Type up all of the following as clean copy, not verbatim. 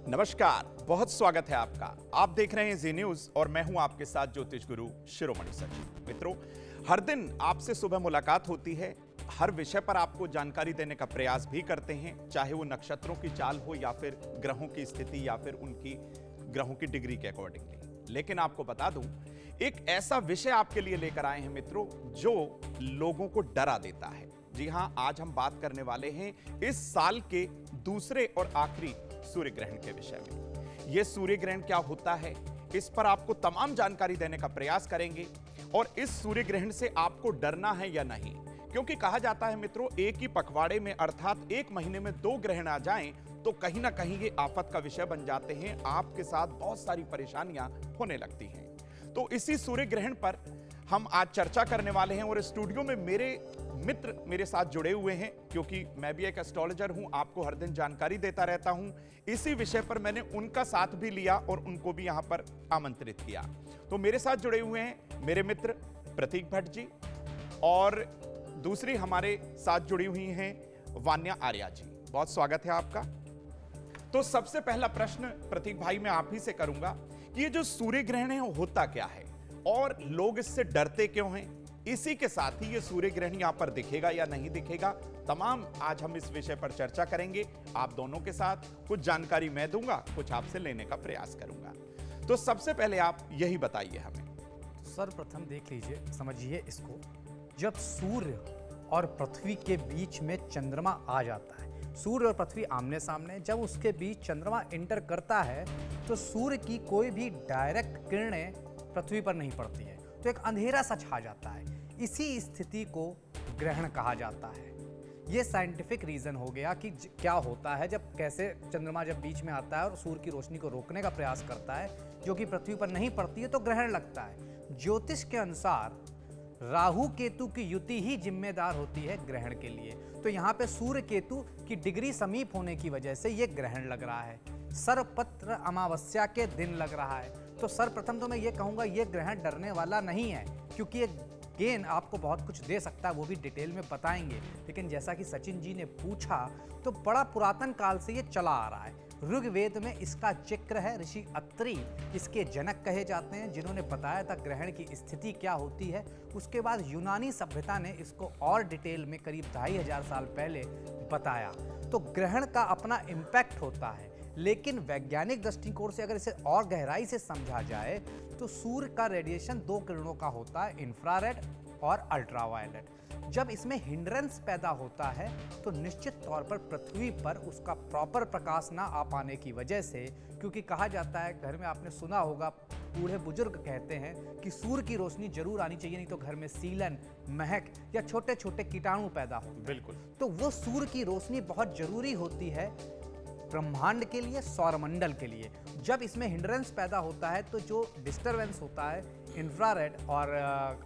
नमस्कार, बहुत स्वागत है आपका। आप देख रहे हैं जी न्यूज और मैं हूं आपके साथ ज्योतिष गुरु शिरोमणि सचिव। मित्रों, हर दिन आपसे सुबह मुलाकात होती है, हर विषय पर आपको जानकारी देने का प्रयास भी करते हैं, चाहे वो नक्षत्रों की चाल हो या फिर ग्रहों की स्थिति या फिर उनकी ग्रहों की डिग्री के अकॉर्डिंगली। लेकिन आपको बता दूं, एक ऐसा विषय आपके लिए लेकर आए हैं मित्रों, जो लोगों को डरा देता है। जी हां, आज हम बात करने वाले हैं इस साल के दूसरे और आखिरी सूर्य ग्रहण के विषय में। यह सूर्य ग्रहण क्या होता है, इस पर आपको तमाम जानकारी देने का प्रयास करेंगे। और इस सूर्य ग्रहण से आपको डरना है या नहीं, क्योंकि कहा जाता है मित्रों, एक ही पखवाड़े में अर्थात एक महीने में 2 ग्रहण आ जाएं तो कहीं ना कहीं ये आफत का विषय बन जाते हैं, आपके साथ बहुत सारी परेशानियां होने लगती हैं। तो इसी सूर्य ग्रहण पर हम आज चर्चा करने वाले हैं और स्टूडियो में मेरे मित्र मेरे साथ जुड़े हुए हैं, क्योंकि मैं भी एक एस्ट्रोलॉजर हूं, आपको हर दिन जानकारी देता रहता हूं। इसी विषय पर मैंने उनका साथ भी लिया और उनको भी यहां पर आमंत्रित किया। तो मेरे साथ जुड़े हुए हैं मेरे मित्र प्रतीक भट्ट जी और दूसरी हमारे साथ जुड़ी हुई हैं वान्या आर्या जी। बहुत स्वागत है आपका। तो सबसे पहला प्रश्न प्रतीक भाई मैं आप ही से करूंगा कि ये जो सूर्य ग्रहण है होता क्या है और लोग इससे डरते क्यों हैं। इसी के साथ ही ये सूर्य ग्रहण यहां पर दिखेगा या नहीं दिखेगा, तमाम आज हम इस विषय पर चर्चा करेंगे। आप दोनों के साथ कुछ जानकारी मैं दूंगा, कुछ आपसे लेने का प्रयास करूंगा। तो सबसे पहले आप यही बताइए हमें। सर्वप्रथम देख लीजिए, समझिए इसको, जब सूर्य और पृथ्वी के बीच में चंद्रमा आ जाता है, सूर्य और पृथ्वी आमने सामने, जब उसके बीच चंद्रमा इंटर करता है तो सूर्य की कोई भी डायरेक्ट किरणें पृथ्वी पर नहीं पड़ती है, तो एक अंधेरा सा छा जाता है। इसी स्थिति को ग्रहण कहा जाता है। यह साइंटिफिक रीजन हो गया कि क्या होता है जब कैसे चंद्रमा जब बीच में आता है और सूर्य की रोशनी को रोकने का प्रयास करता है, जो कि पृथ्वी पर नहीं पड़ती है, तो ग्रहण लगता है। ज्योतिष के अनुसार राहु केतु की युति ही जिम्मेदार होती है ग्रहण के लिए। तो यहाँ पे सूर्य केतु की डिग्री समीप होने की वजह से यह ग्रहण लग रहा है। सर्वपत्र अमावस्या के दिन लग रहा है। तो सर्वप्रथम तो मैं ये कहूँगा, यह ग्रहण डरने वाला नहीं है, क्योंकि एक गेन आपको बहुत कुछ दे सकता है, वो भी डिटेल में बताएंगे। लेकिन जैसा कि सचिन जी ने पूछा, तो बड़ा पुरातन काल से ये चला आ रहा है। ऋग्वेद में इसका जिक्र है। ऋषि अत्रि इसके जनक कहे जाते हैं, जिन्होंने बताया था ग्रहण की स्थिति क्या होती है। उसके बाद यूनानी सभ्यता ने इसको और डिटेल में करीब 2500 साल पहले बताया। तो ग्रहण का अपना इम्पैक्ट होता है, लेकिन वैज्ञानिक दृष्टिकोण से अगर इसे और गहराई से समझा जाए तो सूर्य का रेडिएशन 2 किरणों का होता है, इंफ्रारेड और अल्ट्रावायलेट। जब इसमें हिंड्रेंस पैदा होता है तो निश्चित तौर पर पृथ्वी पर उसका प्रॉपर प्रकाश ना आ पाने की वजह से, क्योंकि कहा जाता है, घर में आपने सुना होगा, बूढ़े बुजुर्ग कहते हैं कि सूर्य की रोशनी जरूर आनी चाहिए, नहीं तो घर में सीलन, महक या छोटे छोटे कीटाणु पैदा होते हैं। बिल्कुल। तो वो सूर्य की रोशनी बहुत जरूरी होती है ब्रह्मांड के लिए, सौरमंडल के लिए। जब इसमें हिंड्रेंस पैदा होता है तो जो डिस्टरबेंस होता है इंफ्रारेड और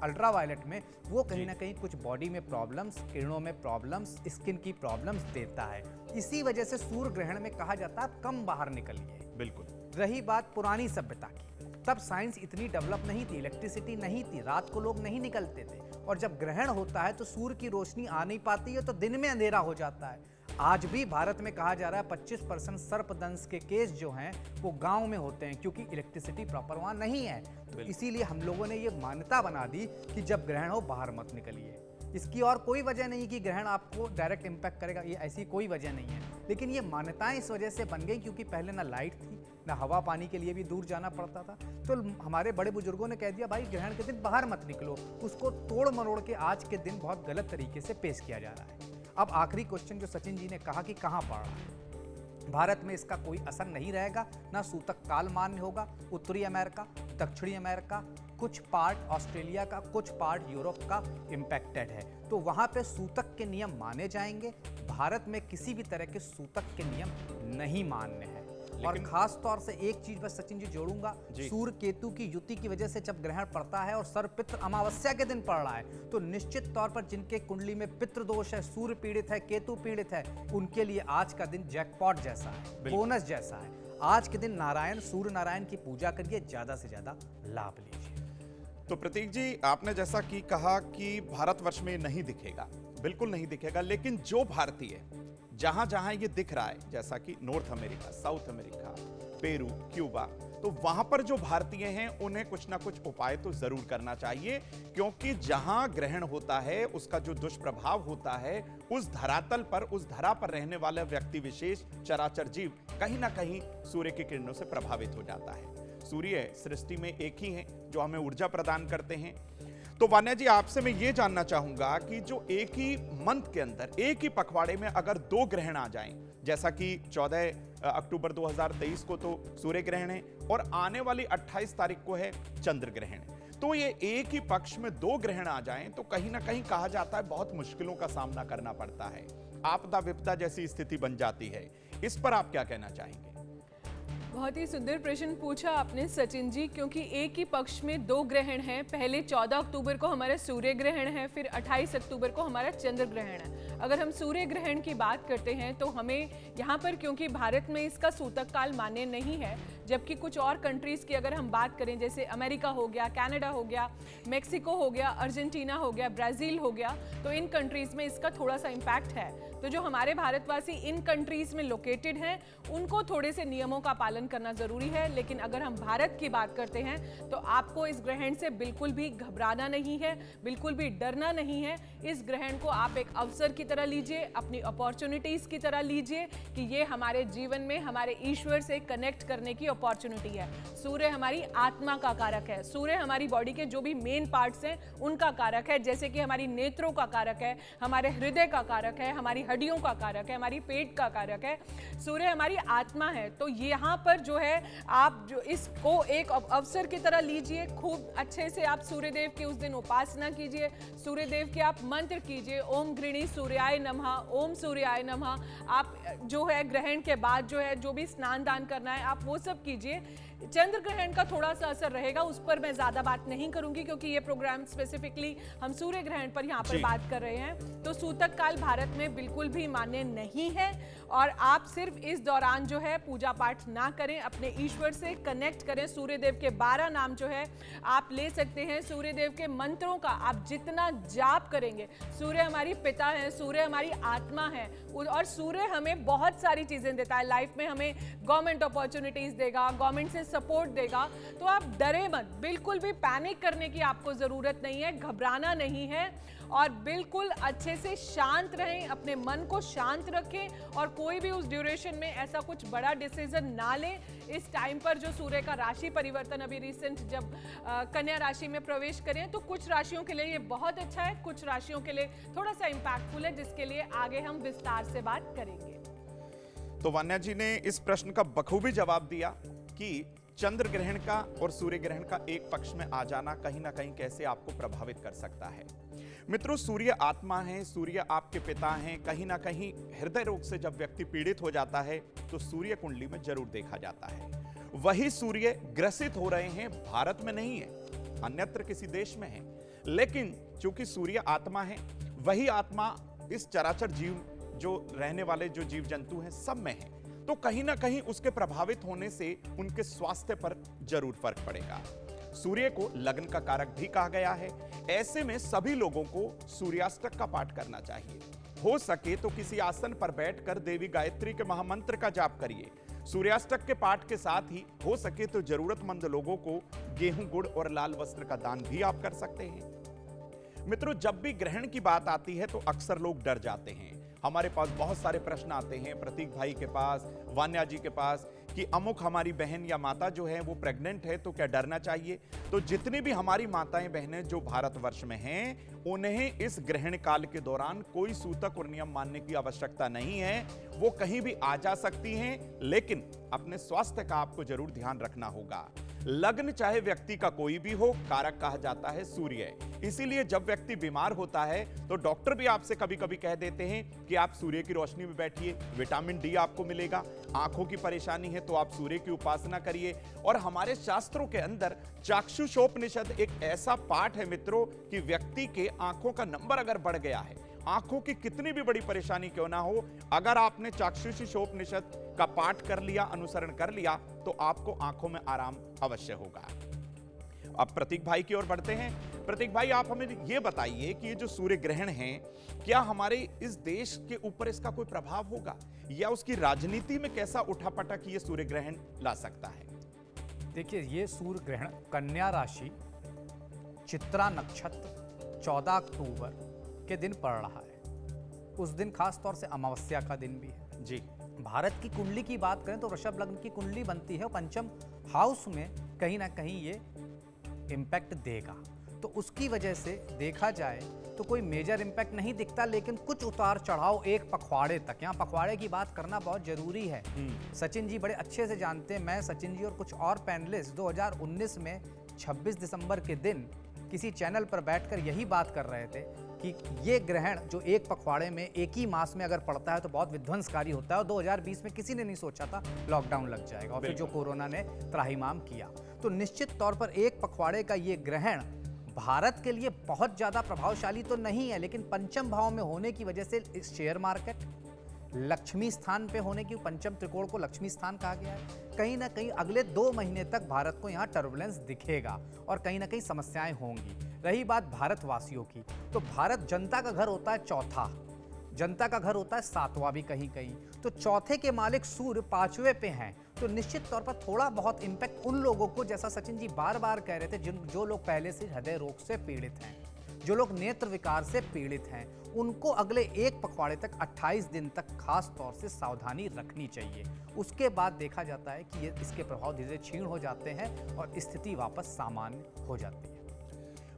अल्ट्रावायलेट में, वो कहीं ना कहीं कुछ बॉडी में प्रॉब्लम्स, किरणों में प्रॉब्लम्स, स्किन की प्रॉब्लम्स देता है। इसी वजह से सूर्य ग्रहण में कहा जाता है कम बाहर निकलिए। बिल्कुल। रही बात पुरानी सभ्यता की, तब साइंस इतनी डेवलप नहीं थी, इलेक्ट्रिसिटी नहीं थी, रात को लोग नहीं निकलते थे, और जब ग्रहण होता है तो सूर्य की रोशनी आ नहीं पाती है, तो दिन में अंधेरा हो जाता है। आज भी भारत में कहा जा रहा है 25% सर्पदंश के केस जो हैं वो गांव में होते हैं, क्योंकि इलेक्ट्रिसिटी प्रॉपर वहां नहीं है। तो इसीलिए हम लोगों ने ये मान्यता बना दी कि जब ग्रहण हो बाहर मत निकलिए। इसकी और कोई वजह नहीं कि ग्रहण आपको डायरेक्ट इम्पैक्ट करेगा, ये ऐसी कोई वजह नहीं है। लेकिन ये मान्यताएं इस वजह से बन गई क्योंकि पहले ना लाइट थी, ना हवा पानी के लिए भी दूर जाना पड़ता था। तो हमारे बड़े बुजुर्गों ने कह दिया, भाई ग्रहण के दिन बाहर मत निकलो। उसको तोड़ मरोड़ के आज के दिन बहुत गलत तरीके से पेश किया जा रहा है। अब आखिरी क्वेश्चन जो सचिन जी ने कहा कि कहाँ पड़ रहा है, भारत में इसका कोई असर नहीं रहेगा, ना सूतक काल मान्य होगा। उत्तरी अमेरिका, दक्षिणी अमेरिका, कुछ पार्ट ऑस्ट्रेलिया का, कुछ पार्ट यूरोप का इम्पैक्टेड है, तो वहां पे सूतक के नियम माने जाएंगे। भारत में किसी भी तरह के सूतक के नियम नहीं मान्य है। और खास तौर से एक चीज बस सचिन जी जोड़ूंगा, सूर्य केतु की युति की वजह से जब ग्रहण पड़ता है और सर्वपित्र अमावस्या के दिन पड़ रहा है, तो निश्चित तौर पर जिनके कुंडली में पितृ दोष है, सूर्य पीड़ित है, केतु पीड़ित है, उनके लिए आज का दिन जैकपॉट जैसा है, बोनस जैसा है। आज के दिन नारायण, सूर्य नारायण की पूजा करिए, ज्यादा से ज्यादा लाभ लीजिए। तो प्रतीक जी, आपने जैसा कि कहा कि भारतवर्ष में नहीं दिखेगा, बिल्कुल नहीं दिखेगा, लेकिन जो भारतीय जहां जहां ये दिख रहा है, जैसा कि north America, south America, Peru, Cuba, तो वहां पर जो भारतीय हैं उन्हें कुछ ना कुछ उपाय तो जरूर करना चाहिए, क्योंकि जहां ग्रहण होता है उसका जो दुष्प्रभाव होता है उस धरातल पर, उस धरा पर रहने वाला व्यक्ति विशेष, चराचर जीव कहीं ना कहीं सूर्य की किरणों से प्रभावित हो जाता है। सूर्य सृष्टि में एक ही है जो हमें ऊर्जा प्रदान करते हैं। तो वान्या जी, आपसे मैं ये जानना चाहूंगा कि जो एक ही मंथ के अंदर, एक ही पखवाड़े में अगर 2 ग्रहण आ जाएं, जैसा कि 14 अक्टूबर 2023 को तो सूर्य ग्रहण है और आने वाली 28 तारीख को है चंद्र ग्रहण, तो ये एक ही पक्ष में 2 ग्रहण आ जाएं तो कहीं ना कहीं कहा जाता है बहुत मुश्किलों का सामना करना पड़ता है, आपदा विपदा जैसी स्थिति बन जाती है। इस पर आप क्या कहना चाहेंगे? बहुत ही सुंदर प्रश्न पूछा आपने सचिन जी, क्योंकि एक ही पक्ष में 2 ग्रहण हैं। पहले 14 अक्टूबर को हमारा सूर्य ग्रहण है, फिर 28 अक्टूबर को हमारा चंद्र ग्रहण है। अगर हम सूर्य ग्रहण की बात करते हैं तो हमें यहाँ पर, क्योंकि भारत में इसका सूतक काल मान्य नहीं है, जबकि कुछ और कंट्रीज़ की अगर हम बात करें, जैसे अमेरिका हो गया, कनाडा हो गया, मेक्सिको हो गया, अर्जेंटीना हो गया, ब्राज़ील हो गया, तो इन कंट्रीज़ में इसका थोड़ा सा इम्पैक्ट है। तो जो हमारे भारतवासी इन कंट्रीज़ में लोकेटेड हैं उनको थोड़े से नियमों का पालन करना ज़रूरी है। लेकिन अगर हम भारत की बात करते हैं तो आपको इस ग्रहण से बिल्कुल भी घबराना नहीं है, बिल्कुल भी डरना नहीं है। इस ग्रहण को आप एक अवसर की तरह लीजिए, अपनी अपॉर्चुनिटीज़ की तरह लीजिए कि ये हमारे जीवन में हमारे ईश्वर से कनेक्ट करने की अपॉर्चुनिटी है। सूर्य हमारी आत्मा का कारक है, सूर्य हमारी बॉडी के जो भी मेन पार्ट्स हैं उनका कारक है, जैसे कि हमारी नेत्रों का कारक है, हमारे हृदय का कारक है, हमारी हड्डियों का कारक है, हमारी पेट का कारक है। सूर्य हमारी आत्मा है। तो यहाँ पर जो है आप जो इसको एक अवसर की तरह लीजिए, खूब अच्छे से आप सूर्यदेव की उस दिन उपासना कीजिए, सूर्यदेव के आप मंत्र कीजिए, ओम गृणी सूर्याय नमः, ओम सूर्याय नमः। आप जो है ग्रहण के बाद जो है जो भी स्नान दान करना है आप वो सब कीजिए। चंद्र ग्रहण का थोड़ा सा असर रहेगा, उस पर मैं ज्यादा बात नहीं करूंगी क्योंकि ये प्रोग्राम स्पेसिफिकली हम सूर्य ग्रहण पर यहाँ पर बात कर रहे हैं। तो सूतक काल भारत में बिल्कुल भी मान्य नहीं है और आप सिर्फ इस दौरान जो है पूजा पाठ ना करें, अपने ईश्वर से कनेक्ट करें। सूर्यदेव के 12 नाम जो है आप ले सकते हैं, सूर्यदेव के मंत्रों का आप जितना जाप करेंगे, सूर्य हमारी पिता है, सूर्य हमारी आत्मा है और सूर्य हमें बहुत सारी चीजें देता है लाइफ में, हमें गवर्नमेंट अपॉर्चुनिटीज देगा, गवर्नमेंट से सपोर्ट देगा। तो आप डरे मत, बिल्कुल भी पैनिक करने की आपको जरूरत नहीं है, घबराना नहीं है और बिल्कुल अच्छे से शांत रहें, अपने मन को शांत रखें और कोई भी उस ड्यूरेशन में ऐसा कुछ बड़ा डिसीजन ना लें। इस टाइम पर जो सूर्य का राशि परिवर्तन अभी रिसेंट जब कन्या राशि में प्रवेश करें तो कुछ राशियों के लिए ये बहुत अच्छा है, कुछ राशियों के लिए थोड़ा सा इंपैक्टफुल है, जिसके लिए आगे हम विस्तार से बात करेंगे। तो वान्या जी ने इस प्रश्न का बखूबी जवाब दिया कि चंद्र ग्रहण का और सूर्य ग्रहण का एक पक्ष में आ जाना कहीं ना कहीं कैसे आपको प्रभावित कर सकता है। मित्रों, सूर्य आत्मा है, सूर्य आपके पिता हैं। कहीं ना कहीं हृदय रोग से जब व्यक्ति पीड़ित हो जाता है तो सूर्य कुंडली में जरूर देखा जाता है। वही सूर्य ग्रसित हो रहे हैं, भारत में नहीं है, अन्यत्र किसी देश में है, लेकिन चूंकि सूर्य आत्मा है, वही आत्मा इस चराचर जीव जो रहने वाले जो जीव जंतु हैं सब में है, तो कहीं ना कहीं उसके प्रभावित होने से उनके स्वास्थ्य पर जरूर फर्क पड़ेगा। सूर्य को लग्न का कारक भी कहा गया है। ऐसे में सभी लोगों को सूर्याष्टक का पाठ करना चाहिए। हो सके तो किसी आसन पर बैठकर देवी गायत्री के महामंत्र का जाप करिए। सूर्याष्टक के पाठ के साथ ही हो सके तो जरूरतमंद लोगों को गेहूं, गुड़ और लाल वस्त्र का दान भी आप कर सकते हैं। मित्रों, जब भी ग्रहण की बात आती है तो अक्सर लोग डर जाते हैं। हमारे पास बहुत सारे प्रश्न आते हैं, प्रतीक भाई के पास, वान्या जी के पास, कि अमुक हमारी बहन या माता जो है वो प्रेग्नेंट है तो क्या डरना चाहिए। तो जितनी भी हमारी माताएं बहनें जो भारतवर्ष में हैं उन्हें इस ग्रहण काल के दौरान कोई सूतक और नियम मानने की आवश्यकता नहीं है। वो कहीं भी आ जा सकती हैं, लेकिन अपने स्वास्थ्य का आपको जरूर ध्यान रखना होगा। लग्न चाहे व्यक्ति का कोई भी हो, कारक कहा जाता है सूर्य। इसीलिए जब व्यक्ति बीमार होता है तो डॉक्टर भी आपसे कभी कभी कह देते हैं कि आप सूर्य की रोशनी में बैठिए, विटामिन डी आपको मिलेगा। आंखों की परेशानी है तो आप सूर्य की उपासना करिए। और हमारे शास्त्रों के अंदर चाक्षुषोपनिषद एक ऐसा पाठ है मित्रों कि व्यक्ति के आंखों का नंबर अगर बढ़ गया है, आंखों की कितनी भी बड़ी परेशानी क्यों ना हो, अगर आपने चाक्षुषोपनिषद का पाठ कर लिया, अनुसरण कर लिया, तो आपको आंखों में आराम अवश्य होगा। अब प्रतीक भाई की ओर बढ़ते हैं। प्रतीक भाई, आप हमें ये बताइए कि ये जो सूर्य ग्रहण है, क्या हमारे इस देश के ऊपर इसका कोई प्रभाव होगा या उसकी राजनीति में कैसा उठापटक ये सूर्य ग्रहण ला सकता है? देखिए, ये सूर्य ग्रहण कन्या राशि, चित्रा नक्षत्र 14 अक्टूबर के दिन पड़ रहा है। उस दिन खास तौर से अमावस्या का दिन भी है जी। भारत की कुंडली की बात करें तो वृषभ लग्न की कुंडली बनती है और पंचम हाउस में कहीं ना कहीं ये इम्पैक्ट देगा। तो उसकी वजह से देखा जाए तो कोई मेजर इम्पैक्ट नहीं दिखता, लेकिन कुछ उतार चढ़ाव एक पखवाड़े तक। यहाँ पखवाड़े की बात करना बहुत जरूरी है। सचिन जी बड़े अच्छे से जानते हैं, मैं, सचिन जी और कुछ और पैनलिस्ट 2019 में 26 दिसंबर के दिन किसी चैनल पर बैठकर यही बात कर रहे थे कि ये ग्रहण जो एक पखवाड़े में एक ही मास में अगर पड़ता है तो बहुत विध्वंसकारी होता है। और 2020 में किसी ने नहीं सोचा था लॉकडाउन लग जाएगा और फिर जो कोरोना ने त्राहिमाम किया। तो निश्चित तौर पर एक पखवाड़े का ये ग्रहण भारत के लिए बहुत ज़्यादा प्रभावशाली तो नहीं है, लेकिन पंचम भाव में होने की वजह से इस शेयर मार्केट, लक्ष्मी स्थान पे होने की, पंचम त्रिकोण को लक्ष्मी स्थान कहा गया है, कहीं ना कहीं अगले 2 महीने तक भारत को यहाँ टर्बुलेंस दिखेगा और कहीं ना कहीं समस्याएं होंगी। रही बात भारतवासियों की, तो भारत जनता का घर होता है चौथा, जनता का घर होता है 7वां भी कहीं कहीं। तो चौथे के मालिक सूर्य 5वें पे हैं, तो निश्चित तौर पर थोड़ा बहुत इम्पैक्ट उन लोगों को, जैसा सचिन जी बार बार कह रहे थे, जो लोग पहले से हृदय रोग से पीड़ित हैं, जो लोग नेत्र विकार से पीड़ित हैं, उनको अगले एक पखवाड़े तक 28 दिन तक खास तौर से सावधानी रखनी चाहिए। उसके बाद देखा जाता है कि इसके प्रभाव धीरे धीरे क्षीण हो जाते हैं और स्थिति वापस सामान्य हो जाती है।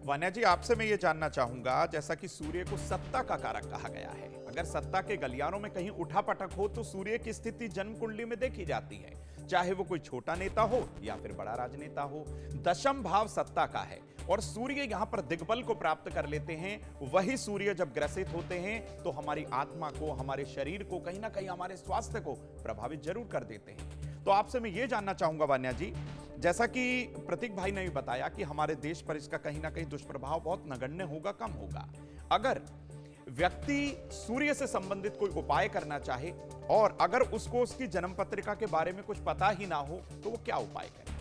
वान्या जी, आपसे मैं ये जानना चाहूंगा, जैसा कि सूर्य को सत्ता का कारक कहा गया है, अगर सत्ता के गलियारों में कहीं उठापटक हो तो सूर्य की स्थिति जन्म कुंडली में देखी जाती है, चाहे वो कोई छोटा नेता हो या फिर बड़ा राजनेता हो। दशम भाव सत्ता का है और सूर्य यहां पर दिग्बल को प्राप्त कर लेते हैं। वही सूर्य जब ग्रसित होते हैं तो हमारी आत्मा को, हमारे शरीर को, कहीं ना कहीं हमारे स्वास्थ्य को प्रभावित जरूर कर देते हैं। तो आपसे मैं ये जानना चाहूंगा वान्या जी, जैसा कि प्रतीक भाई ने भी बताया कि हमारे देश पर इसका कहीं ना कहीं दुष्प्रभाव बहुत नगण्य होगा, कम होगा। अगर व्यक्ति सूर्य से संबंधित कोई उपाय करना चाहे और अगर उसको उसकी जन्म पत्रिका के बारे में कुछ पता ही ना हो तो वो क्या उपाय करे?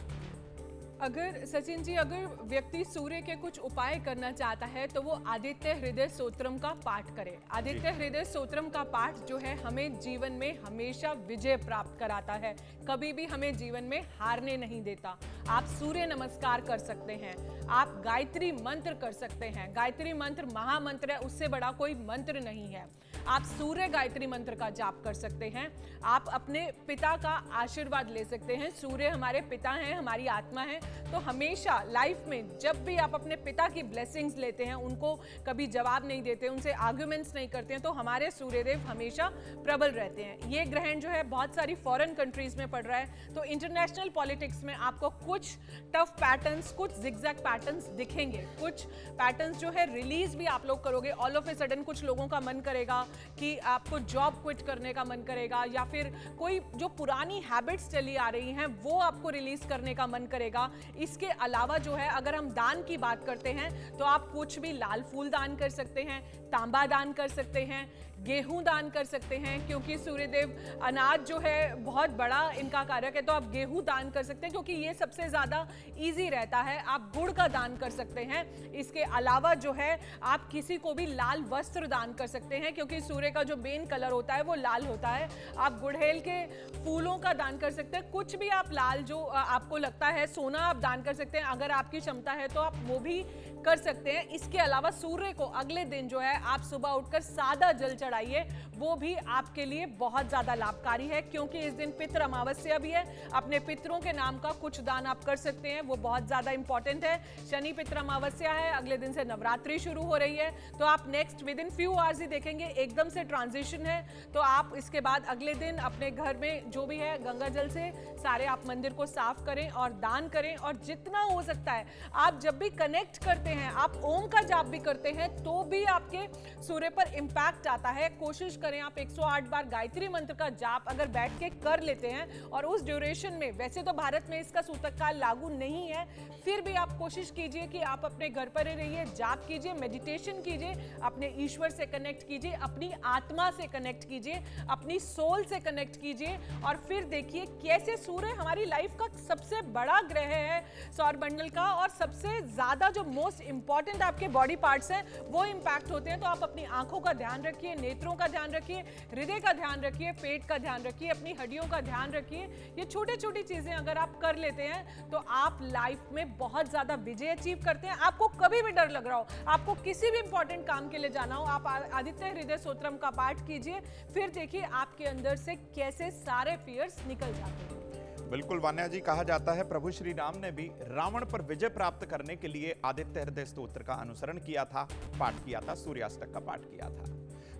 अगर सचिन जी, अगर व्यक्ति सूर्य के कुछ उपाय करना चाहता है तो वो आदित्य हृदय स्तोत्रम का पाठ करे। आदित्य हृदय स्तोत्रम का पाठ जो है हमें जीवन में हमेशा विजय प्राप्त कराता है, कभी भी हमें जीवन में हारने नहीं देता। आप सूर्य नमस्कार कर सकते हैं, आप गायत्री मंत्र कर सकते हैं। गायत्री मंत्र महामंत्र है, उससे बड़ा कोई मंत्र नहीं है। आप सूर्य गायत्री मंत्र का जाप कर सकते हैं। आप अपने पिता का आशीर्वाद ले सकते हैं। सूर्य हमारे पिता हैं, हमारी आत्मा है, तो हमेशा लाइफ में जब भी आप अपने पिता की ब्लेसिंग्स लेते हैं, उनको कभी जवाब नहीं देते, उनसे आर्ग्यूमेंट्स नहीं करते हैं, तो हमारे सूर्यदेव हमेशा प्रबल रहते हैं। ये ग्रहण जो है बहुत सारी फॉरेन कंट्रीज में पड़ रहा है, तो इंटरनेशनल पॉलिटिक्स में आपको कुछ टफ पैटर्न्स, कुछ जिगजैग पैटर्न्स दिखेंगे। कुछ पैटर्न्स जो है रिलीज भी आप लोग करोगे। ऑल ऑफ ए सडन कुछ लोगों का मन करेगा कि आपको जॉब क्विट करने का मन करेगा, या फिर कोई जो पुरानी हैबिट्स चली आ रही हैं वो आपको रिलीज करने का मन करेगा। इसके अलावा जो है, अगर हम दान की बात करते हैं तो आप कुछ भी लाल फूल दान कर सकते हैं, तांबा दान कर सकते हैं, गेहूं दान कर सकते हैं, क्योंकि सूर्यदेव अनाज जो है बहुत बड़ा इनका कारक है, तो आप गेहूं दान कर सकते हैं क्योंकि ये सबसे ज्यादा इजी रहता है। आप गुड़ का दान कर सकते हैं। इसके अलावा जो है आप किसी को भी लाल वस्त्र दान कर सकते हैं, क्योंकि सूर्य का जो मेन कलर होता है वो लाल होता है। आप गुड़हेल के फूलों का दान कर सकते हैं। कुछ भी आप लाल जो आपको लगता है, सोना आप दान कर सकते हैं, अगर आपकी क्षमता है तो आप वो भी कर सकते हैं। इसके अलावा सूर्य को अगले दिन जो है आप सुबह उठकर सादा जल चढ़ाइए, वो भी आपके लिए बहुत ज्यादा लाभकारी है, क्योंकि इस दिन पितृ अमावस्या भी है। अपने पितरों के नाम का कुछ दान आप कर सकते हैं, वो बहुत ज्यादा इंपॉर्टेंट है। शनि पितृ अमावस्या है, अगले दिन से नवरात्रि शुरू हो रही है, तो आप next within few hours ही देखेंगे, एकदम से ट्रांजिशन है। तो आप इसके बाद अगले दिन अपने घर में जो भी है गंगा जल से सारे आप मंदिर को साफ करें और दान करें। और जितना हो सकता है आप जब भी कनेक्ट करते हैं, आप ओम का जाप भी करते हैं, तो भी आपके सूर्य पर इंपैक्ट आता है। कोशिश करें आप 108 बार गायत्री मंत्र का जाप अगर बैठ के कर लेते हैं, और उस ड्यूरेशन में, वैसे तो भारत में इसका सूतक काल लागू नहीं है, फिर भी आप कोशिश कीजिए कि आप अपने घर पर ही रहिए, जाप कीजिए, मेडिटेशन कीजिए, अपने ईश्वर से कनेक्ट कीजिए, अपनी आत्मा से कनेक्ट कीजिए, अपनी सोल से कनेक्ट कीजिए, और फिर देखिए कैसे सूर्य हमारी लाइफ का सबसे बड़ा ग्रह है सौर मंडल का, और सबसे ज्यादा जो मोस्ट इंपॉर्टेंट आपके बॉडी पार्ट्स हैं वो इंपैक्ट होते हैं। तो आप अपनी आंखों का ध्यान रखिए, नेत्रों का ध्यान रखिए, हृदय का ध्यान रखिए, पेट का ध्यान रखिए, अपनी हड्डियों का ध्यान रखिए। ये छोटी छोटी चीजें अगर आप कर लेते हैं तो आप लाइफ में बहुत ज्यादा विजय अचीव करते हैं। आपको कभी भी डर लग रहा हो, आपको किसी भी इंपॉर्टेंट काम के लिए जाना हो, आप आदित्य हृदय स्तोत्रम का पाठ कीजिए, फिर देखिए आपके अंदर से कैसे सारे फियर्स निकल जाते हैं। बिल्कुल वान्या जी, कहा जाता है प्रभु श्री राम ने भी रावण पर विजय प्राप्त करने के लिए आदित्य हृदय स्तोत्र का अनुसरण किया था, पाठ किया था, सूर्याष्टक का पाठ किया था।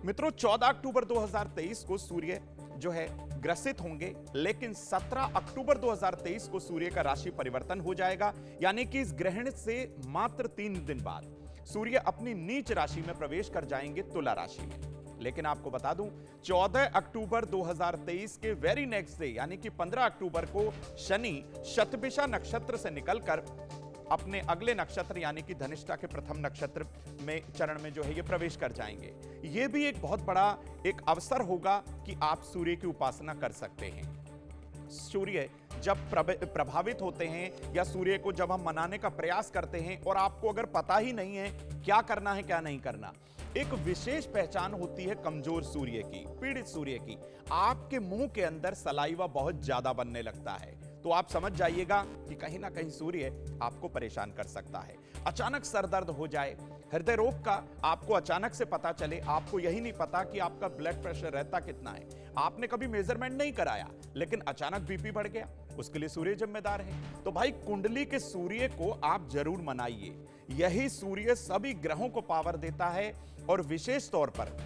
मित्रों, 14 अक्टूबर 2023 को सूर्य जो है ग्रसित होंगे, लेकिन 17 अक्टूबर 2023 को सूर्य का राशि परिवर्तन हो जाएगा, यानी कि इस ग्रहण से मात्र 3 दिन बाद सूर्य अपनी नीच राशि में प्रवेश कर जाएंगे, तुला राशि में। लेकिन आपको बता दूं, 14 अक्टूबर 2023 के वेरी नेक्स्ट डे यानी कि 15 अक्टूबर को शनि शतभिषा नक्षत्र से निकलकर अपने अगले नक्षत्र यानी कि धनिष्ठा के प्रथम नक्षत्र में चरण में जो है ये प्रवेश कर जाएंगे। ये भी एक बहुत बड़ा एक अवसर होगा कि आप सूर्य की उपासना कर सकते हैं। सूर्य जब प्रभावित होते हैं या सूर्य को जब हम मनाने का प्रयास करते हैं और आपको अगर पता ही नहीं है क्या करना है क्या नहीं करना, एक विशेष पहचान होती है कमजोर सूर्य की, पीड़ित सूर्य की। आपके मुंह के अंदर सलाइवा बहुत ज्यादा बनने लगता है, तो आप समझ जाइएगा कि कहीं ना कहीं सूर्य आपको परेशान कर सकता है। अचानक सर दर्द हो जाए, हृदय रोग का आपको अचानक से पता चले, आपको यही नहीं पता कि आपका ब्लड प्रेशर रहता कितना है, आपने कभी मेजरमेंट नहीं कराया लेकिन अचानक बीपी बढ़ गया, उसके लिए सूर्य जिम्मेदार है। तो भाई कुंडली के सूर्य को आप जरूर मनाइए। यही सूर्य सभी ग्रहों को पावर देता है और विशेष तौर पर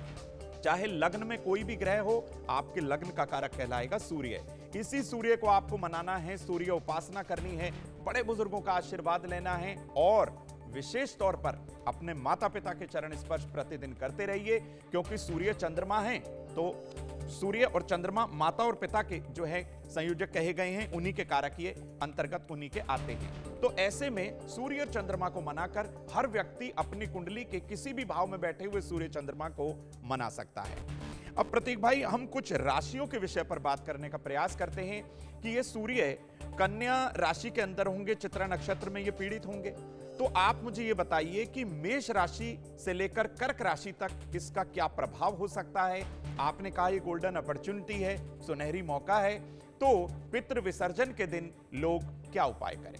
चाहे लग्न में कोई भी ग्रह हो, आपके लग्न का कारक कहलाएगा सूर्य। इसी सूर्य को आपको मनाना है, सूर्य उपासना करनी है, बड़े बुजुर्गों का आशीर्वाद लेना है और विशेष तौर पर अपने माता पिता के चरण स्पर्श प्रतिदिन करते रहिए, क्योंकि सूर्य चंद्रमा है। तो सूर्य और चंद्रमा माता और पिता के जो है संयोजक कहे गए हैं, उन्हीं के कारक ये अंतर्गत उन्हीं के आते हैं। तो ऐसे में सूर्य और चंद्रमा को मनाकर हर व्यक्ति अपनी कुंडली के किसी भी भाव में बैठे हुए सूर्य चंद्रमा को मना सकता है। अब प्रतीक भाई, हम कुछ राशियों के विषय पर बात करने का प्रयास करते हैं कि ये सूर्य कन्या राशि के अंदर होंगे, चित्रा नक्षत्र में ये पीड़ित होंगे। तो आप मुझे ये बताइए कि मेष राशि से लेकर कर्क राशि तक इसका क्या प्रभाव हो सकता है। आपने कहा ये गोल्डन अपॉर्चुनिटी है, सुनहरी मौका है, तो पितृ विसर्जन के दिन लोग क्या उपाय करें?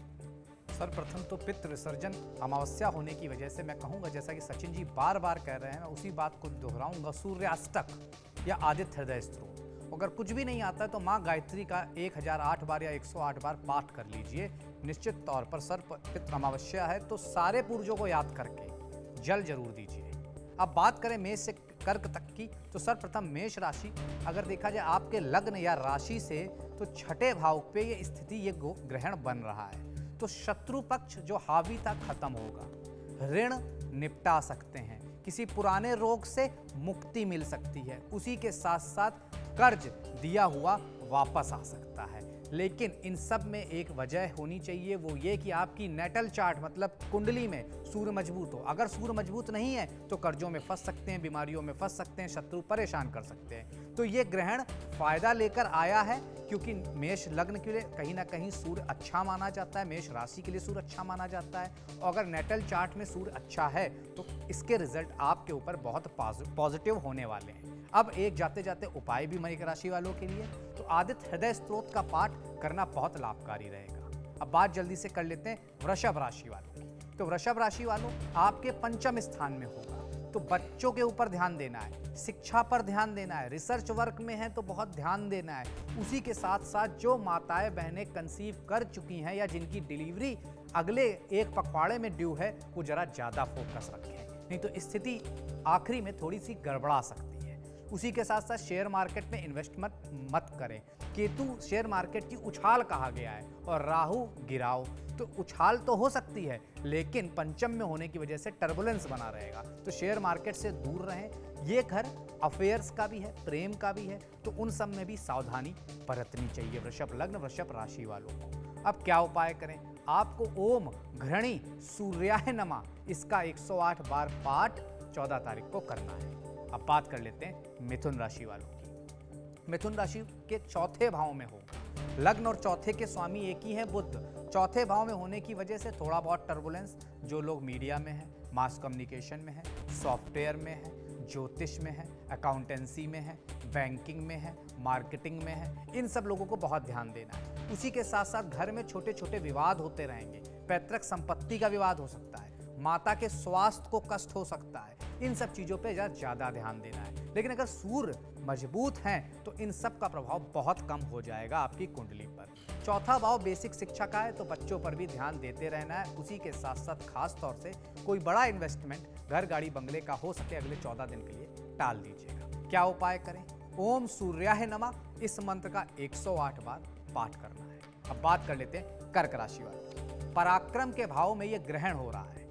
सर्वप्रथम तो पितृ विसर्जन अमावस्या होने की वजह से मैं कहूंगा, जैसा कि सचिन जी बार बार कह रहे हैं, मैं उसी बात को दोहराऊंगा, सूर्याष्टक या आदित्य हृदय स्तोत्र। अगर कुछ भी नहीं आता है तो माँ गायत्री का 1008 बार या 108 बार पाठ कर लीजिए। निश्चित तौर पर पितृ अमावस्या है तो सारे पूर्वजों को याद करके जल जरूर दीजिए। अब बात करें मेष से कर्क तक की, तो सर्वप्रथम मेष राशि अगर देखा जाए आपके लग्न या राशि से, तो छठे भाव पे ये स्थिति, ये ग्रहण बन रहा है। तो शत्रु पक्ष जो हावी था खत्म होगा, ऋण निपटा सकते हैं, किसी पुराने रोग से मुक्ति मिल सकती है, उसी के साथ साथ कर्ज दिया हुआ वापस आ सकता है। लेकिन इन सब में एक वजह होनी चाहिए, वो ये कि आपकी नेटल चार्ट मतलब कुंडली में सूर्य मजबूत हो। अगर सूर्य मजबूत नहीं है तो कर्जों में फंस सकते हैं, बीमारियों में फंस सकते हैं, शत्रु परेशान कर सकते हैं। तो ये ग्रहण फायदा लेकर आया है, क्योंकि मेष लग्न के लिए कहीं ना कहीं सूर्य अच्छा माना जाता है, मेष राशि के लिए सूर्य अच्छा माना जाता है। और अगर नेटल चार्ट में सूर्य अच्छा है तो इसके रिजल्ट आपके ऊपर बहुत पॉजिटिव होने वाले हैं। अब एक जाते जाते उपाय भी मेष राशि वालों के लिए, तो आदित्य हृदय स्तोत्र का पाठ करना बहुत लाभकारी रहेगा। अब बात जल्दी से कर लेते हैं वृषभ राशि वालों की। तो वृषभ राशि वालों आपके पंचम स्थान में होगा, तो बच्चों के ऊपर ध्यान देना है, शिक्षा पर ध्यान देना है, रिसर्च वर्क में है तो बहुत ध्यान देना है। उसी के साथ साथ जो माताएं बहनें कंसीव कर चुकी हैं या जिनकी डिलीवरी अगले एक पखवाड़े में ड्यू है, वो जरा ज्यादा फोकस रखें, नहीं तो स्थिति आखिरी में थोड़ी सी गड़बड़ा सकती है। उसी के साथ साथ शेयर मार्केट में इन्वेस्टमेंट मत करें। केतु शेयर मार्केट की उछाल कहा गया है और राहु गिराव, तो उछाल तो हो सकती है लेकिन पंचम में होने की वजह से टर्बुलेंस बना रहेगा, तो शेयर मार्केट से दूर रहें। ये घर अफेयर्स का भी है, प्रेम का भी है, तो उन सब में भी सावधानी बरतनी चाहिए वृषभ लग्न वृषभ राशि वालों को। अब क्या उपाय करें? आपको ओम घृणी सूर्याय नमः इसका 108 बार पाठ 14 तारीख को करना है। अब बात कर लेते हैं मिथुन राशि वालों की। मिथुन राशि के चौथे भाव में होगा, लग्न और चौथे के स्वामी एक ही हैं बुध, चौथे भाव में होने की वजह से थोड़ा बहुत टर्बुलेंस, जो लोग मीडिया में हैं, मास कम्युनिकेशन में हैं, सॉफ्टवेयर में हैं, ज्योतिष में है, अकाउंटेंसी में है, बैंकिंग में है, मार्केटिंग में है, इन सब लोगों को बहुत ध्यान देना है। उसी के साथ साथ घर में छोटे छोटे विवाद होते रहेंगे, पैतृक संपत्ति का विवाद हो सकता है, माता के स्वास्थ्य को कष्ट हो सकता है, इन सब चीज़ों पे ज़्यादा ध्यान देना है। लेकिन अगर सूर्य मजबूत हैं तो इन सब का प्रभाव बहुत कम हो जाएगा आपकी कुंडली पर। चौथा भाव बेसिक शिक्षा का है, तो बच्चों पर भी ध्यान देते रहना है। उसी के साथ साथ खास तौर से कोई बड़ा इन्वेस्टमेंट घर गाड़ी बंगले का हो सके अगले 14 दिन के लिए टाल दीजिएगा। क्या उपाय करें? ओम सूर्याय नमः, इस मंत्र का 108 बार पाठ करना है। अब बात कर लेते हैं कर्क राशि वाले। पराक्रम के भाव में ये ग्रहण हो रहा है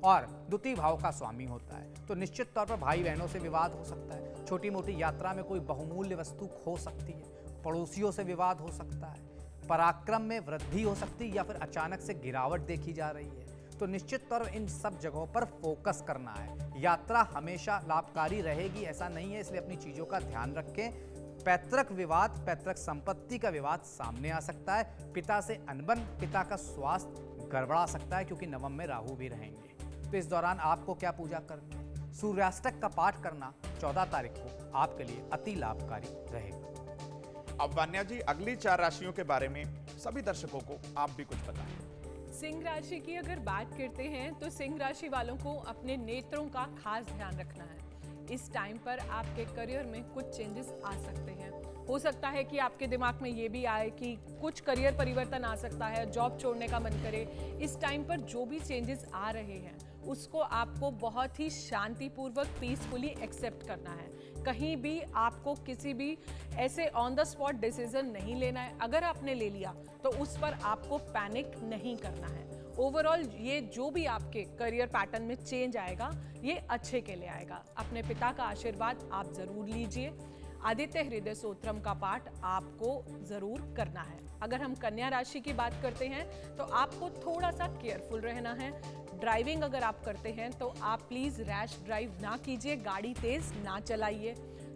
और द्वितीय भाव का स्वामी होता है, तो निश्चित तौर पर भाई बहनों से विवाद हो सकता है, छोटी मोटी यात्रा में कोई बहुमूल्य वस्तु खो सकती है, पड़ोसियों से विवाद हो सकता है, पराक्रम में वृद्धि हो सकती है या फिर अचानक से गिरावट देखी जा रही है। तो निश्चित तौर इन सब जगहों पर फोकस करना है। यात्रा हमेशा लाभकारी रहेगी ऐसा नहीं है, इसलिए अपनी चीज़ों का ध्यान रखें। पैतृक विवाद, पैतृक संपत्ति का विवाद सामने आ सकता है, पिता से अनबन, पिता का स्वास्थ्य गड़बड़ा सकता है क्योंकि नवम में राहु भी रहेंगे। तो इस दौरान आपको क्या पूजा करनी है? सूर्याष्टक का पाठ करना 14 तारीख को आपके लिए अति लाभकारी रहेगा। अब वान्या जी, अगली 4 राशियों के बारे में सभी दर्शकों को आप भी कुछ बताएं। सिंह राशि की अगर बात करते हैं तो सिंह राशि वालों को अपने नेत्रों का खास ध्यान रखना है। इस टाइम पर आपके करियर में कुछ चेंजेस आ सकते हैं। हो सकता है कि आपके दिमाग में ये भी आए कि कुछ करियर परिवर्तन आ सकता है, जॉब छोड़ने का मन करे। इस टाइम पर जो भी चेंजेस आ रहे हैं उसको आपको बहुत ही शांतिपूर्वक, पीसफुली एक्सेप्ट करना है। कहीं भी आपको किसी भी ऐसे ऑन द स्पॉट डिसीजन नहीं लेना है। अगर आपने ले लिया तो उस पर आपको पैनिक नहीं करना है। ओवरऑल ये जो भी आपके करियर पैटर्न में चेंज आएगा ये अच्छे के लिए आएगा। अपने पिता का आशीर्वाद आप जरूर लीजिए। आदित्य हृदय स्तोत्रम का पाठ आपको जरूर करना है। अगर हम कन्या राशि की बात करते हैं तो आपको थोड़ा सा केयरफुल रहना है। ड्राइविंग अगर आप करते हैं तो आप प्लीज रैश ड्राइव ना कीजिए, गाड़ी तेज ना चलाइए,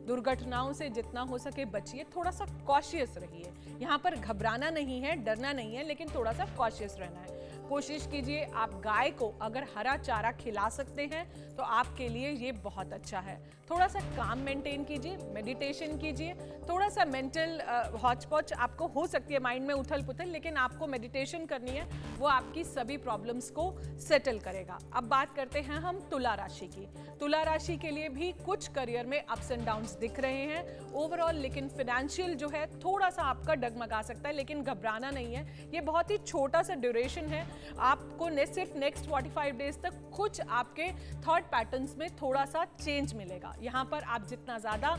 दुर्घटनाओं से जितना हो सके बचिए, थोड़ा सा कॉशियस रहिए। यहाँ पर घबराना नहीं है, डरना नहीं है, लेकिन थोड़ा सा कॉशियस रहना है। कोशिश कीजिए आप गाय को अगर हरा चारा खिला सकते हैं तो आपके लिए ये बहुत अच्छा है। थोड़ा सा काम मेंटेन कीजिए, मेडिटेशन कीजिए। थोड़ा सा मेंटल हॉचपॉच आपको हो सकती है, माइंड में उथल पुथल, लेकिन आपको मेडिटेशन करनी है, वो आपकी सभी प्रॉब्लम्स को सेटल करेगा। अब बात करते हैं हम तुला राशि की। तुला राशि के लिए भी कुछ करियर में अप्स एंड डाउन्स दिख रहे हैं ओवरऑल, लेकिन फाइनेंशियल जो है थोड़ा सा आपका डगमगा सकता है, लेकिन घबराना नहीं है। ये बहुत ही छोटा सा ड्यूरेशन है। आपको सिर्फ नेक्स्ट 45 डेज तक कुछ आपके थॉट पैटर्न्स में थोड़ा सा चेंज मिलेगा। यहाँ पर आप जितना ज्यादा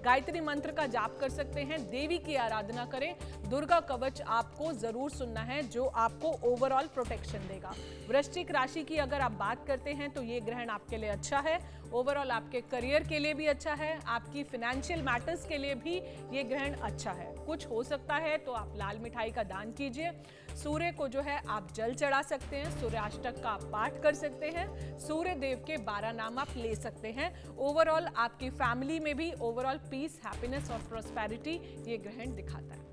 गायत्री मंत्र का जाप कर सकते हैं, देवी की आराधना करें, दुर्गा कवच आपको जरूर सुनना है जो आपको ओवरऑल प्रोटेक्शन देगा। वृश्चिक राशि की अगर आप बात करते हैं तो ये ग्रहण आपके लिए अच्छा है। ओवरऑल आपके करियर के लिए भी अच्छा है, आपकी फाइनेंशियल मैटर्स के लिए भी ये ग्रहण अच्छा है। कुछ हो सकता है तो आप लाल मिठाई का दान कीजिए। सूर्य को जो है आप जल चढ़ा सकते हैं, सूर्याष्टक का पाठ कर सकते हैं, सूर्य देव के 12 नाम आप ले सकते हैं। ओवरऑल आपकी फैमिली में भी ओवरऑल पीस, हैप्पीनेस और प्रोस्पेरिटी ये ग्रहण दिखाता है।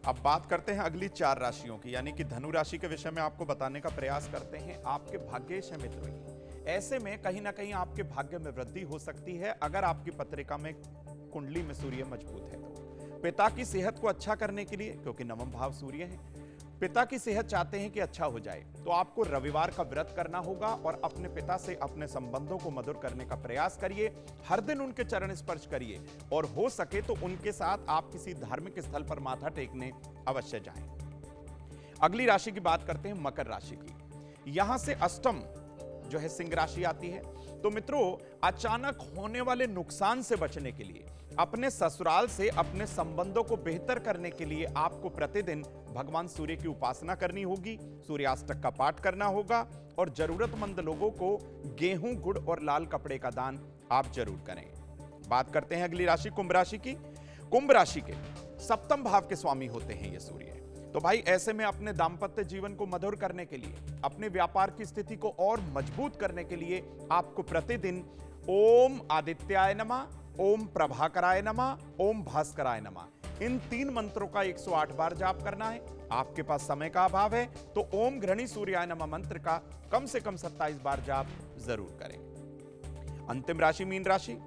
अब बात करते हैं अगली 4 राशियों की, यानी कि धनु राशि के विषय में आपको बताने का प्रयास करते हैं। आपके भाग्येश है मित्रों ये। ऐसे में कहीं ना कहीं आपके भाग्य में वृद्धि हो सकती है अगर आपकी पत्रिका में कुंडली में सूर्य मजबूत है तो। पिता की सेहत को अच्छा करने के लिए, क्योंकि नवम भाव सूर्य है, पिता की सेहत चाहते हैं कि अच्छा हो जाए तो आपको रविवार का व्रत करना होगा और अपने पिता से अपने संबंधों को मधुर करने का प्रयास करिए। हर दिन उनके चरण स्पर्श करिए और हो सके तो उनके साथ आप किसी धार्मिक स्थल पर माथा टेकने अवश्य जाएं। अगली राशि की बात करते हैं मकर राशि की। यहां से अष्टम जो है सिंह राशि आती है। तो मित्रों, अचानक होने वाले नुकसान से बचने के लिए, अपने ससुराल से अपने संबंधों को बेहतर करने के लिए आपको प्रतिदिन भगवान सूर्य की उपासना करनी होगी, सूर्याष्टक का पाठ करना होगा और जरूरतमंद लोगों को गेहूं, गुड़ और लाल कपड़े का दान आप जरूर करें। बात करते हैं अगली राशि कुंभ राशि की। कुंभ राशि के 7वें भाव के स्वामी होते हैं ये सूर्य। तो भाई ऐसे में अपने दाम्पत्य जीवन को मधुर करने के लिए, अपने व्यापार की स्थिति को और मजबूत करने के लिए आपको प्रतिदिन ओम आदित्याय नमः, ओम प्रभाकराय नमः, ओम भास्कराय नमः इन 3 मंत्रों का 108 बार जाप करना है। आपके पास समय का अभाव है तो ओम घृणी सूर्याय नमः मंत्र का कम से कम 27 बार जाप जरूर करें। अंतिम राशि मीन राशि।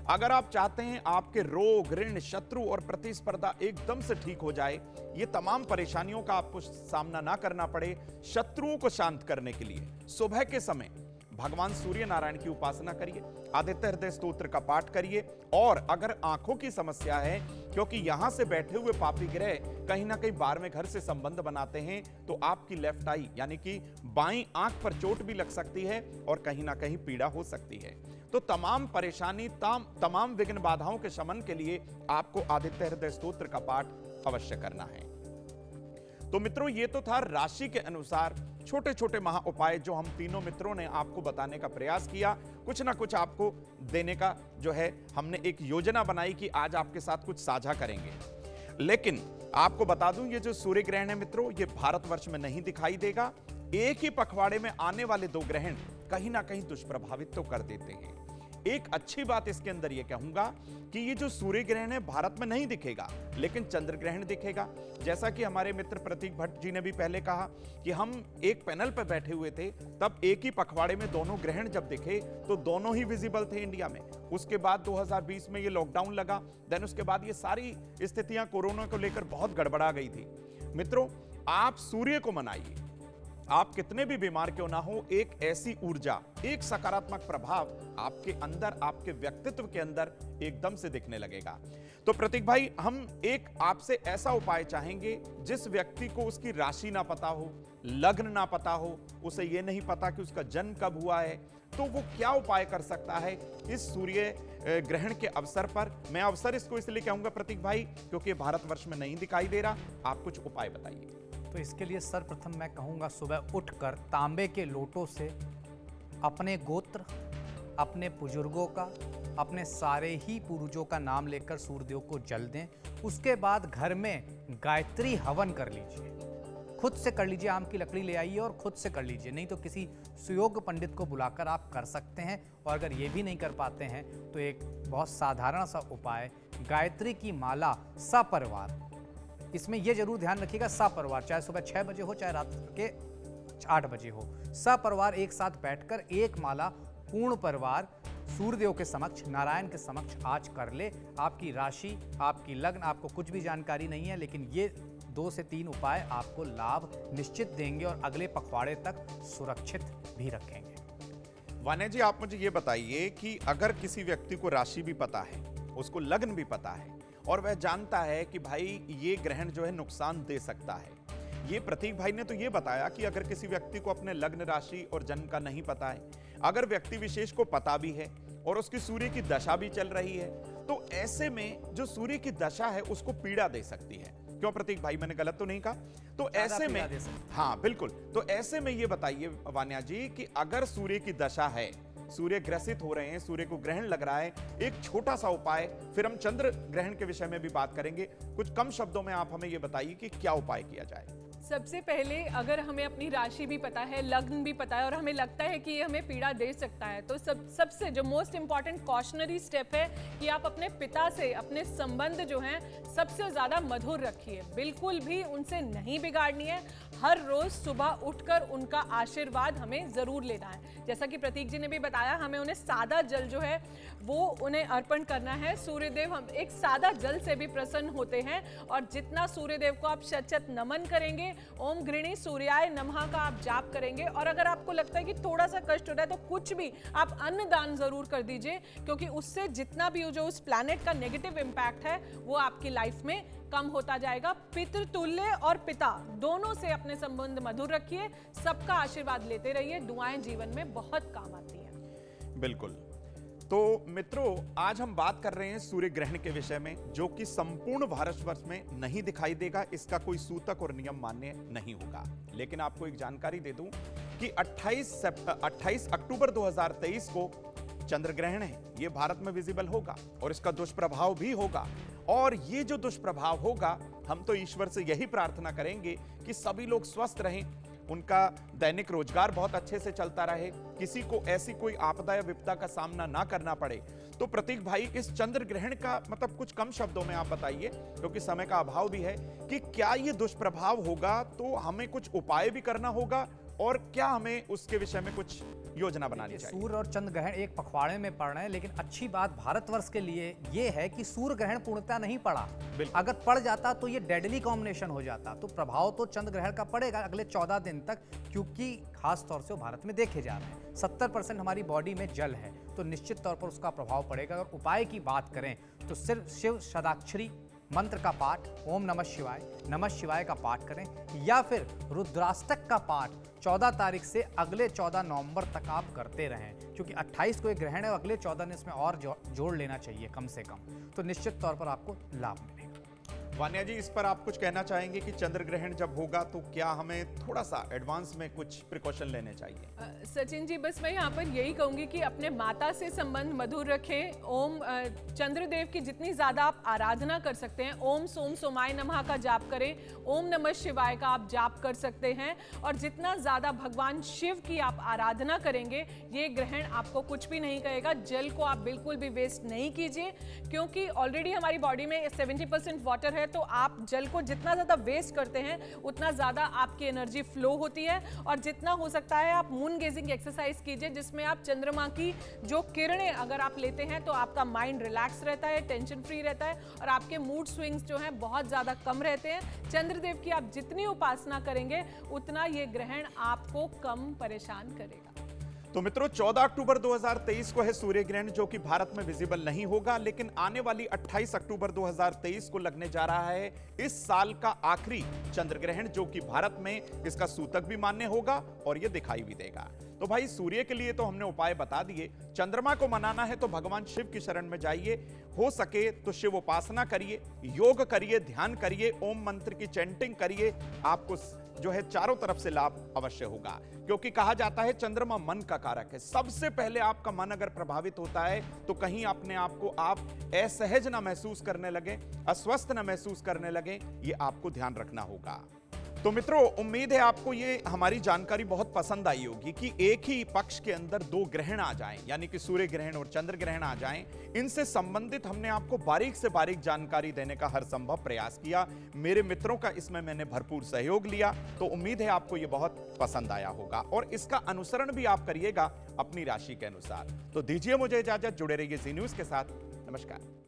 अगर आप चाहते हैं आपके रोग, ऋण, शत्रु और प्रतिस्पर्धा एकदम से ठीक हो जाए, ये तमाम परेशानियों का आपको सामना ना करना पड़े, शत्रुओं को शांत करने के लिए सुबह के समय भगवान सूर्य नारायण की उपासना करिए, आदित्य हृदय स्तोत्र का पाठ करिए। और अगर आंखों की समस्या है, क्योंकि यहां से बैठे हुए पापी ग्रह कहीं ना कहीं 12वें घर से संबंध बनाते हैं, तो आपकी लेफ्ट आई यानी कि बाईं आंख पर चोट भी लग सकती है और कहीं ना कहीं पीड़ा हो सकती है। तो तमाम परेशानी, तमाम विघ्न बाधाओं के शमन के लिए आपको आदित्य हृदय स्तोत्र का पाठ अवश्य करना है। तो मित्रों, ये तो था राशि के अनुसार छोटे छोटे महा उपाय जो हम तीनों मित्रों ने आपको बताने का प्रयास किया। कुछ ना कुछ आपको देने का जो है हमने एक योजना बनाई कि आज आपके साथ कुछ साझा करेंगे। लेकिन आपको बता दूं, ये जो सूर्य ग्रहण है मित्रों, ये भारतवर्ष में नहीं दिखाई देगा। एक ही पखवाड़े में आने वाले 2 ग्रहण कहीं ना कहीं दुष्प्रभावित तो कर देते हैं। एक अच्छी बात इसके अंदर यह कहूंगा कि ये जो सूर्य ग्रहण है भारत में नहीं दिखेगा, लेकिन चंद्र ग्रहण दिखेगा। जैसा कि हमारे मित्र प्रतीक भट्ट जी ने भी पहले कहा कि हम एक पैनल पर बैठे हुए थे, तब एक ही पखवाड़े में दोनों ग्रहण जब दिखे तो दोनों ही विजिबल थे इंडिया में। उसके बाद 2020 में ये लॉकडाउन लगा, देन उसके बाद ये सारी स्थितियां कोरोना को लेकर बहुत गड़बड़ा गई थी। मित्रों, आप सूर्य को मनाइए। आप कितने भी बीमार क्यों ना हो, एक ऐसी ऊर्जा, एक सकारात्मक प्रभाव आपके अंदर, आपके व्यक्तित्व के अंदर एकदम से दिखने लगेगा। तो प्रतीक भाई, हम एक आपसे ऐसा उपाय चाहेंगे जिस व्यक्ति को उसकी राशि ना पता हो, लग्न ना पता हो, उसे ये नहीं पता कि उसका जन्म कब हुआ है, तो वो क्या उपाय कर सकता है इस सूर्य ग्रहण के अवसर पर। मैं अवसर इसको इसलिए कहूंगा प्रतीक भाई क्योंकि भारतवर्ष में नहीं दिखाई दे रहा। आप कुछ उपाय बताइए। तो इसके लिए सर्वप्रथम मैं कहूँगा, सुबह उठकर तांबे के लोटों से अपने गोत्र, अपने बुजुर्गों का, अपने सारे ही पूर्वजों का नाम लेकर सूर्यदेव को जल दें। उसके बाद घर में गायत्री हवन कर लीजिए, खुद से कर लीजिए। आम की लकड़ी ले आइए और खुद से कर लीजिए, नहीं तो किसी सुयोग्य पंडित को बुलाकर आप कर सकते हैं। और अगर ये भी नहीं कर पाते हैं तो एक बहुत साधारण सा उपाय, गायत्री की माला सपरिवार, इसमें यह जरूर ध्यान रखिएगा सपरिवार, चाहे सुबह 6 बजे हो चाहे रात के 8 बजे हो, सपरिवार एक साथ बैठकर एक माला पूर्ण परिवार सूर्यदेव के समक्ष, नारायण के समक्ष आज कर ले। आपकी राशि, आपकी लग्न, आपको कुछ भी जानकारी नहीं है, लेकिन ये 2 से 3 उपाय आपको लाभ निश्चित देंगे और अगले पखवाड़े तक सुरक्षित भी रखेंगे। वान्या जी, आप मुझे ये बताइए कि अगर किसी व्यक्ति को राशि भी पता है, उसको लग्न भी पता है और वह जानता है कि भाई ये ग्रहण जो है नुकसान दे सकता है, ये प्रतीक भाई ने तो ये बताया कि अगर किसी व्यक्ति को अपने लग्न, राशि और जन्म का नहीं पता है, अगर व्यक्ति विशेष को पता भी है और उसकी सूर्य की दशा भी चल रही है, तो ऐसे में जो सूर्य की दशा है उसको पीड़ा दे सकती है। क्यों प्रतीक भाई, मैंने गलत तो नहीं कहा? तो ऐसे में, हाँ बिल्कुल, तो ऐसे में ये बताइए वान्या जी कि अगर सूर्य की दशा है, सूर्य ग्रसित हो रहे हैं, सूर्य को ग्रहण लग रहा है, एक छोटा सा उपाय, फिर हम चंद्र ग्रहण के विषय में भी बात करेंगे। कुछ कम शब्दों में आप हमें ये बताइए कि क्या उपाय किया जाए। सबसे पहले अगर हमें अपनी राशि भी पता है, लग्न भी पता है और हमें लगता है कि ये हमें पीड़ा दे सकता है, तो सबसे जो मोस्ट इंपॉर्टेंट कॉशनरी स्टेप है कि आप अपने पिता से अपने संबंध जो हैं सबसे ज़्यादा मधुर रखिए, बिल्कुल भी उनसे नहीं बिगाड़नी है। हर रोज़ सुबह उठकर उनका आशीर्वाद हमें ज़रूर लेना है। जैसा कि प्रतीक जी ने भी बताया, हमें उन्हें सादा जल जो है वो उन्हें अर्पण करना है। सूर्यदेव हम एक सादा जल से भी प्रसन्न होते हैं और जितना सूर्यदेव को आप शत नमन करेंगे, ओम घृणी सूर्याय नमः का आप जाप करेंगे, और अगर आपको लगता है कि थोड़ा सा कष्ट हो रहा है तो कुछ भी आप अन्न दान जरूर कर दीजिए, क्योंकि उससे जितना भी जो उस प्लैनेट का नेगेटिव इंपैक्ट है वो आपकी लाइफ में कम होता जाएगा। पितृतुल्य और पिता दोनों से अपने संबंध मधुर रखिए, सबका आशीर्वाद लेते रहिए, दुआएं जीवन में बहुत काम आती हैं। बिल्कुल। तो मित्रों, आज हम बात कर रहे हैं सूर्य ग्रहण के विषय में, जो कि संपूर्ण भारतवर्ष में नहीं दिखाई देगा, इसका कोई सूतक और नियम मान्य नहीं होगा। लेकिन आपको एक जानकारी दे दूं कि 28 अक्टूबर 2023 को चंद्र ग्रहण है, यह भारत में विजिबल होगा और इसका दुष्प्रभाव भी होगा। और ये जो दुष्प्रभाव होगा, हम तो ईश्वर से यही प्रार्थना करेंगे कि सभी लोग स्वस्थ रहें, उनका दैनिक रोजगार बहुत अच्छे से चलता रहे, किसी को ऐसी कोई आपदा या विपदा का सामना ना करना पड़े। तो प्रतीक भाई, इस चंद्र ग्रहण का मतलब कुछ कम शब्दों में आप बताइए, क्योंकि समय का अभाव भी है, कि क्या ये दुष्प्रभाव होगा तो हमें कुछ उपाय भी करना होगा और क्या हमें उसके विषय में कुछ योजना बनानी चाहिए? सूर्य और चंद्र ग्रहण एक पखवाड़े में पड़ रहे हैं, लेकिन अच्छी बात भारतवर्ष के लिए ये है कि सूर्य ग्रहण पूर्णतः नहीं पड़ा। अगर पड़ जाता तो ये डेडली कॉम्बिनेशन हो जाता। तो प्रभाव तो चंद्र ग्रहण का पड़ेगा अगले 14 दिन तक, क्योंकि खास तौर से वो भारत में देखे जा रहे हैं। 70% हमारी बॉडी में जल है, तो निश्चित तौर पर उसका प्रभाव पड़ेगा। अगर उपाय की बात करें तो सिर्फ शिव षडाक्षरी मंत्र का पाठ, ओम नमः शिवाय का पाठ करें, या फिर रुद्राष्टक का पाठ 14 तारीख से अगले 14 नवंबर तक आप करते रहें, क्योंकि 28 को एक ग्रहण है और अगले 14 दिन इसमें और जोड़ लेना चाहिए कम से कम, तो निश्चित तौर पर आपको लाभ मिलेगा। वान्या जी, इस पर आप कुछ कहना चाहेंगे कि चंद्र ग्रहण जब होगा तो क्या हमें थोड़ा सा एडवांस में कुछ प्रिकॉशन लेने चाहिए? सचिन जी, बस मैं यहाँ पर यही कहूंगी कि अपने माता से संबंध मधुर रखें। ओम चंद्रदेव की जितनी ज्यादा आप आराधना कर सकते हैं, ओम सोम सोमाय नमः का जाप करें, ओम नमः शिवाय का आप जाप कर सकते हैं, और जितना ज्यादा भगवान शिव की आप आराधना करेंगे, ये ग्रहण आपको कुछ भी नहीं कहेगा। जल को आप बिल्कुल भी वेस्ट नहीं कीजिए, क्योंकि ऑलरेडी हमारी बॉडी में 70% वाटर है, तो आप जल को जितना ज्यादा वेस्ट करते हैं उतना ज्यादा आपकी एनर्जी फ्लो होती है। और जितना हो सकता है आप मून गेजिंग एक्सरसाइज कीजिए, जिसमें आप चंद्रमा की जो किरणें अगर आप लेते हैं तो आपका माइंड रिलैक्स रहता है, टेंशन फ्री रहता है, और आपके मूड स्विंग्स जो हैं बहुत ज्यादा कम रहते हैं। चंद्रदेव की आप जितनी उपासना करेंगे उतना ये ग्रहण आपको कम परेशान करेगा। तो मित्रों, 14 अक्टूबर 2023 को है सूर्य ग्रहण, जो कि भारत में विजिबल नहीं होगा, लेकिन आने वाली 28 अक्टूबर 2023 को लगने जा रहा है इस साल का आखिरी चंद्र ग्रहण, जो कि भारत में इसका सूतक भी मान्य होगा और यह दिखाई भी देगा। तो भाई, सूर्य के लिए तो हमने उपाय बता दिए, चंद्रमा को मनाना है तो भगवान शिव की शरण में जाइए, हो सके तो शिव उपासना करिए, योग करिए, ध्यान करिए, ओम मंत्र की चैंटिंग करिए, आपको जो है चारों तरफ से लाभ अवश्य होगा। क्योंकि कहा जाता है चंद्रमा मन का कारक है। सबसे पहले आपका मन अगर प्रभावित होता है तो कहीं अपने आप को आप असहज ना महसूस करने लगे, अस्वस्थ ना महसूस करने लगे, ये आपको ध्यान रखना होगा। तो मित्रों, उम्मीद है आपको ये हमारी जानकारी बहुत पसंद आई होगी कि एक ही पक्ष के अंदर दो ग्रहण आ जाएं, यानी कि सूर्य ग्रहण और चंद्र ग्रहण आ जाएं। इनसे संबंधित हमने आपको बारीक से बारीक जानकारी देने का हर संभव प्रयास किया। मेरे मित्रों का इसमें मैंने भरपूर सहयोग लिया, तो उम्मीद है आपको ये बहुत पसंद आया होगा और इसका अनुसरण भी आप करिएगा अपनी राशि के अनुसार। तो दीजिए मुझे इजाजत, जुड़े रहिए जी न्यूज के साथ। नमस्कार।